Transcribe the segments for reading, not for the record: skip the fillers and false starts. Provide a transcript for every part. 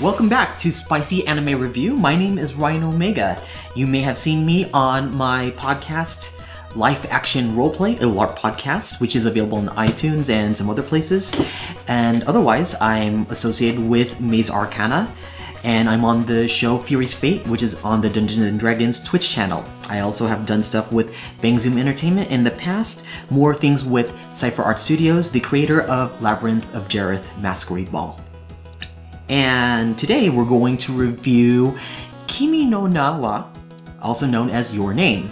Welcome back to Spicy Anime Review. My name is Ryan Omega. You may have seen me on my podcast, Life Action Roleplay, a LARP podcast, which is available on iTunes and some other places. And otherwise, I'm associated with Maze Arcana, and I'm on the show Fury's Fate, which is on the Dungeons & Dragons Twitch channel. I also have done stuff with Bang Zoom Entertainment in the past, more things with Cypher Art Studios, the creator of Labyrinth of Jareth Masquerade Ball. And today we're going to review Kimi no Na wa, also known as Your Name,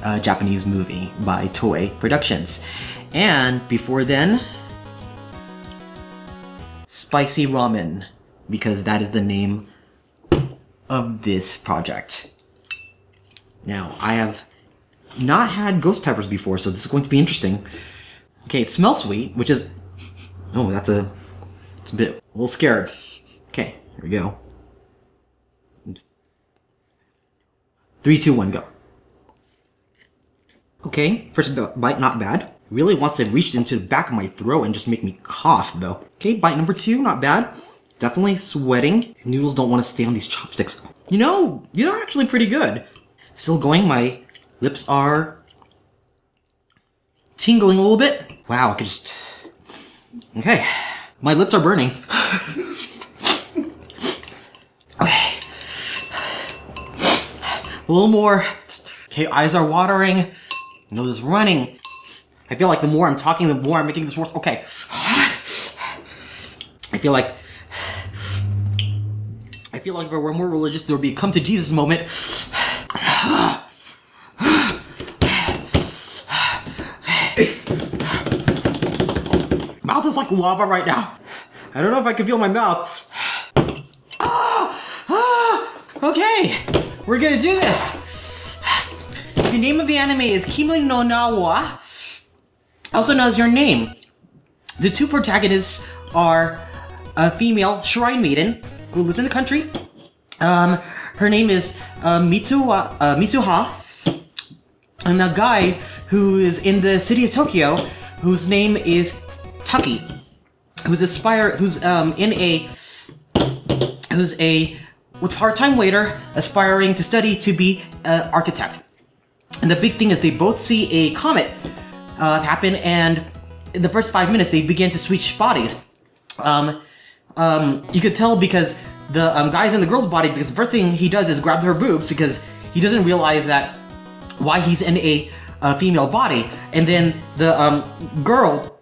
a Japanese movie by Toei Productions. And before then, Spicy Ramen, because that is the name of this project. Now, I have not had ghost peppers before, so this is going to be interesting. Okay, it smells sweet, which is... Oh, it's a little scared. Okay, here we go. 3, 2, 1, go. Okay, first bite, not bad. Really wants to reach into the back of my throat and just make me cough, though. Okay, bite number 2, not bad. Definitely sweating. These noodles don't want to stay on these chopsticks. You know, these are actually pretty good. Still going, my lips are tingling a little bit. Wow, I could just... Okay, my lips are burning. Okay. A little more. Okay, eyes are watering. Nose is running. I feel like the more I'm talking, the more I'm making this worse. Okay. I feel like if we're more religious, there would be a come to Jesus moment. Mouth is like lava right now. I don't know if I can feel my mouth. Okay, we're gonna do this. The name of the anime is Kimi no Na wa, also known as Your Name. The two protagonists are a female shrine maiden who lives in the country. Her name is Mitsuha, and a guy who is in the city of Tokyo, whose name is Taki, who's with part-time waiter aspiring to study to be an architect. And the big thing is they both see a comet happen, and in the first 5 minutes they begin to switch bodies. You could tell because the guy's in the girl's body, because the first thing he does is grab her boobs because he doesn't realize that why he's in a female body, and then the girl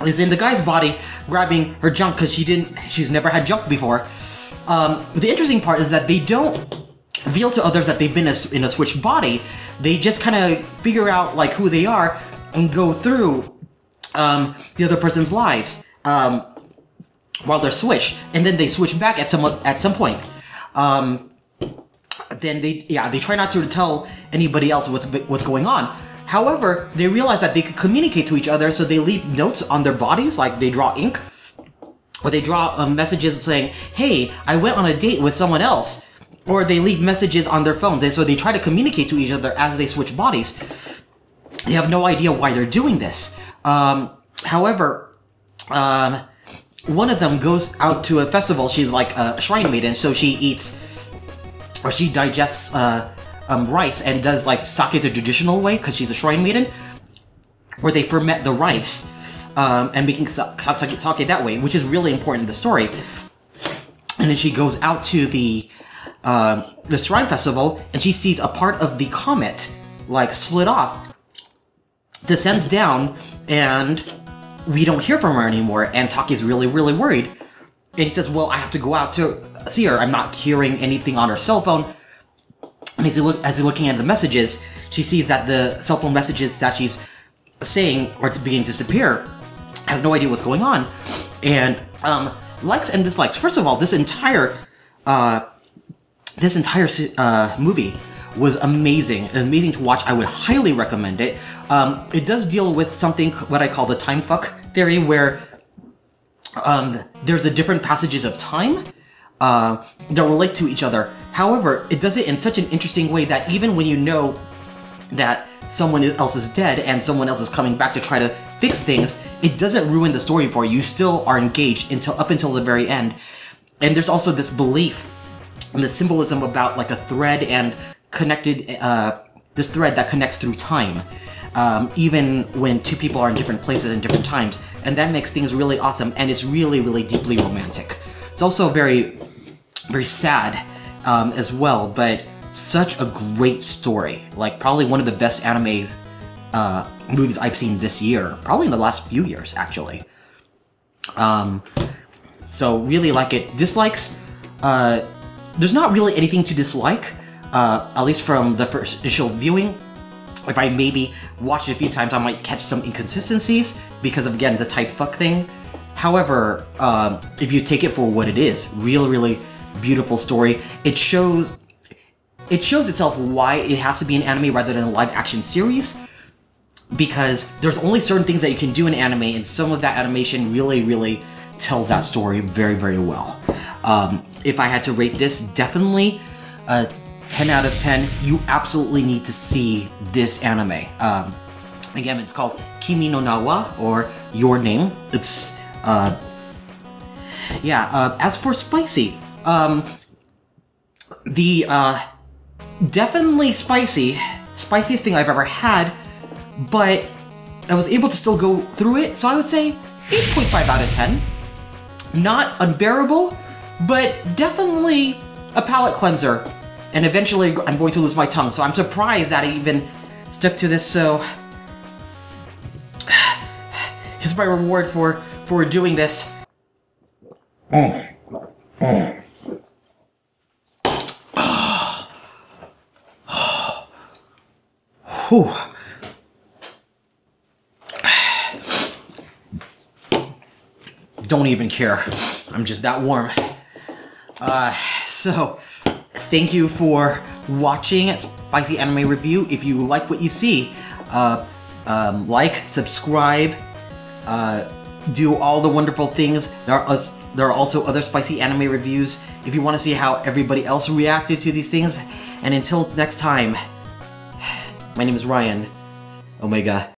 is in the guy's body grabbing her junk because she's never had junk before. The interesting part is that they don't reveal to others that they've been in a switched body. They just kind of figure out like who they are and go through the other person's lives while they're switched, and then they switch back at some point. Then they try not to tell anybody else what's going on. However, they realize that they could communicate to each other, so they leave notes on their bodies, like they draw ink. Or they draw messages saying, hey, I went on a date with someone else. Or they leave messages on their phone. So they try to communicate to each other as they switch bodies. They have no idea why they're doing this. However, one of them goes out to a festival. She's like a shrine maiden, so she eats, or she digests rice and does like sake the traditional way, because she's a shrine maiden, where they ferment the rice. And making sake that way, which is really important in the story. And then she goes out to the Shrine Festival, and she sees a part of the comet, like, split off, descends down, and we don't hear from her anymore, and Taki's really, really worried. And he says, well, I have to go out to see her. I'm not hearing anything on her cell phone. And as he's looking at the messages, she sees that the cell phone messages that she's saying are beginning to disappear. Has no idea what's going on, and likes and dislikes. First of all, this entire movie was amazing to watch. I would highly recommend it. It does deal with something what I call the time fuck theory, where there's a different passages of time that relate to each other. However, it does it in such an interesting way that even when you know that someone else is dead and someone else is coming back to try to fix things, it doesn't ruin the story for you. You still are engaged up until the very end. And there's also this belief and the symbolism about like a thread and connected, this thread that connects through time, even when two people are in different places and different times. And that makes things really awesome, and it's really, really deeply romantic. It's also very, very sad as well, but such a great story. Like probably one of the best animes, movies I've seen this year, probably in the last few years actually. So really like it. Dislikes, there's not really anything to dislike, at least from the first initial viewing. If I maybe watch it a few times, I might catch some inconsistencies because of, again, the type fuck thing. However, if you take it for what it is, really beautiful story. It shows itself why it has to be an anime rather than a live action series, because there's only certain things that you can do in anime, and some of that animation really tells that story very well. If I had to rate this, definitely a 10 out of 10. You absolutely need to see this anime. Again, it's called Kimi no Nawa, or Your Name. It's as for spicy, definitely spiciest thing I've ever had, but I was able to still go through it, so I would say 8.5 out of 10. Not unbearable, but definitely a palate cleanser. And eventually I'm going to lose my tongue, so I'm surprised that I even stuck to this, so here's my reward for doing this. Whew. Don't even care. I'm just that warm. So, thank you for watching Spicy Anime Review. If you like what you see, like, subscribe, do all the wonderful things. There are also other Spicy Anime Reviews if you want to see how everybody else reacted to these things. And until next time, my name is Ryan. Omega.